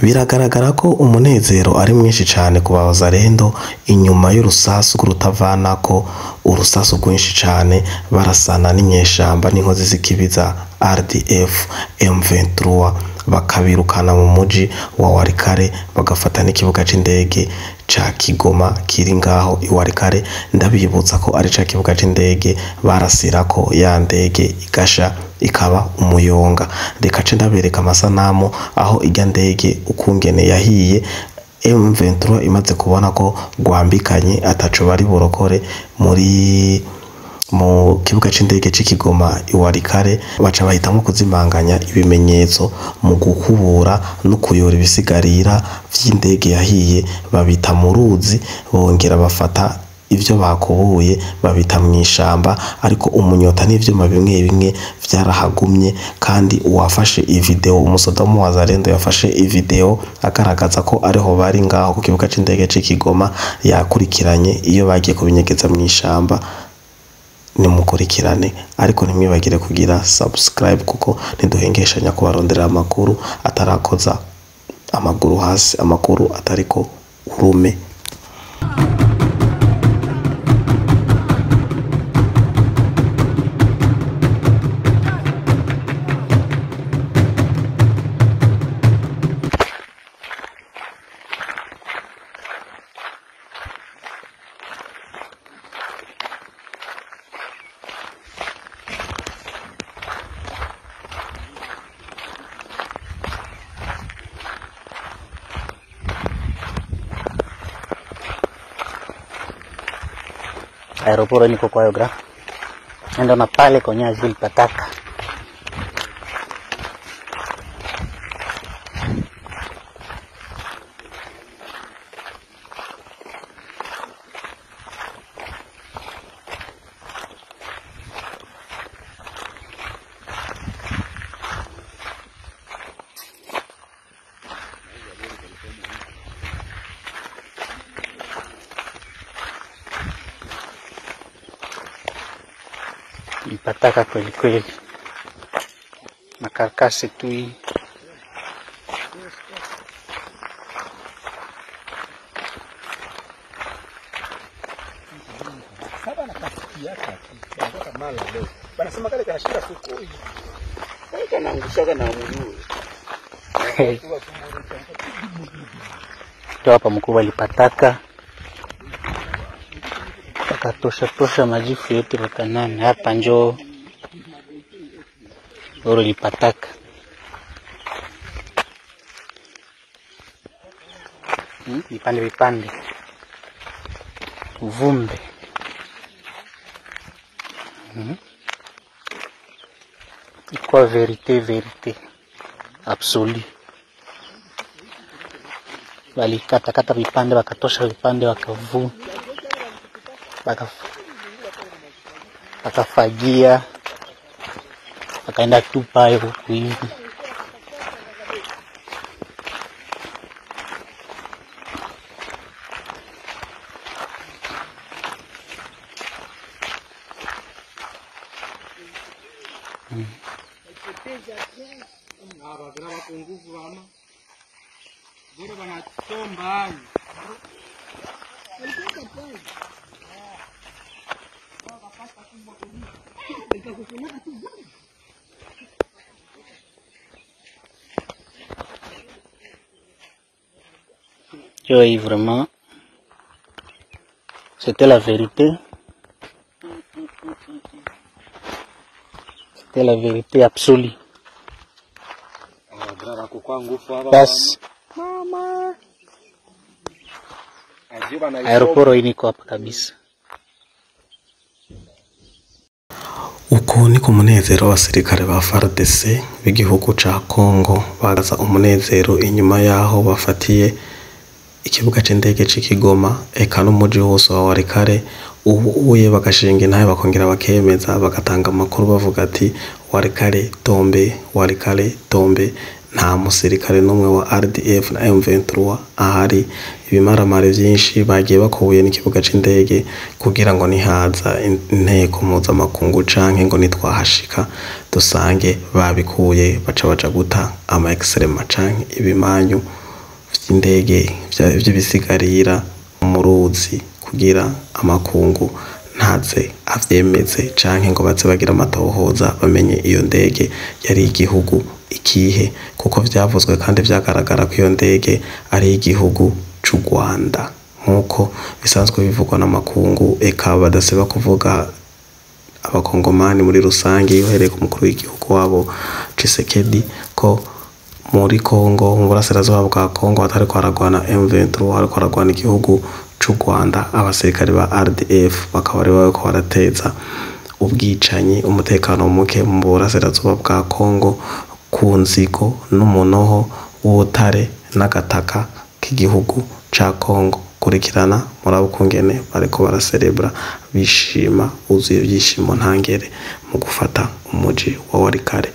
Biragaragara ko umunezero ari mwinshi cyane ku Bazalendo inyuma y'urusasu rutavanako, urusasu rwinshi cyane barasana n'inyeshamba n'inkozi z'ikibiza RDF M23 bakabirukana mu muji wa Walikale bagafata n'ikibuga c'indege ca Kigoma kiri ngaho i Walikale. Ndabibutsa ko ari ca kibuga c'indege barasirako ya ndege igasha ikaba umuyonga. Reka ce ndabereka amasanamu aho irya ndege ukungene yahiye. M23 imaze kubona ko gwambikanye ataco bari burokore mu kibuga c'indege c'Ikigoma i Walikale, baca bahitamo kuzimanganya ibimenyetso mu gukubura no kuyora ibisigarira vy'indege yahiye, babita mu ruzi, bongera bafata ivyo bakubuye babita mw'ishamba, ariko umunyota n'ivyuma bimwe bimwe vyarahagumye. Kandi uwafashe ivideo, umusodamu wa Bazalendo yafashe ivideo agaragaza ko ariho bari ngaho ku kibuga c'indege c'Ikigoma, yakurikiranye iyo bagiye kubinyegeza mw'ishamba. Nimukurikirane, ariko nimwibagire kugira subscribe kuko ntiduhengeshanya kubarondera amakuru atarakoza amaguru hasi, amakuru atariko urume. Aeroporto niko kwayo gra ndo na pale kwenye azil pataka pataka kweli kweli, makarkasi tu hii. Ndio hapa mkubwa alipataka akatosha majifu yote rokanani hapa, njoo oro lipataka. Vipande uvumbe. Ikuwa verite absolu. Bali kata vipande, wakatosha vipande, wakavu wakafagia, wakaenda tupa huku hivi. Oui, vraiment, c'était la vérité. C'était la vérité absolue. Basi aeroporo iniko hapa kabisa. Uko niko umunezero w'abasirikare ba FARDC b'igihugu ca Congo bagaza umunezero inyuma yaho bafatiye ikibuga c'indege c'Ikigoma, eka n'umuji wose wa Walikale. Ubuye bagashinga intahe bakongera bakemeza, bagatanga amakuru bavuga ati Walikale tombe, Walikale tombe. Nta musirikare n'umwe wa RDF na M23 ahari. Ibimaramare vyinshi bagiye bakubuye n'ikibuga c'indege kugira ngo nihaza inteko mpuzamakungu canke ngo nitwahashika dusange babikuye baca guta ama extrema canke ibimanyu vy'indege vy'ibisigarira mu ruzi kugira amakungu ntaze avyemeze canke ngo baze bagira amatohoza bamenye iyo ndege yari igihugu ikihe, kuko vyavuzwe kandi vyagaragara ko iyo ndege ari igihugu c'u Rwanda nkuko bisanzwe bivugwa n'amakungu, eka badasiba kuvuga abakongomani muri rusange uhereye ku mukuru w'igihugu wabo Tshisekedi ko muri Kongo mu burasirazuba bwa Kongo hatariko haragwana M23, hariko haragwana igihugu c'u Rwanda. Abasirikare ba RDF bakaba ari bariko barateza ubwicanyi, umutekano muke mu burasirazuba bwa Kongo ku nzigo n'umunoho w'ubutare n'agataka k'igihugu ca Kongo. Kurikirana murabo kungene bariko baraserebra bishima uzuye ibyishimo ntangere mu gufata umuji wa Walikale.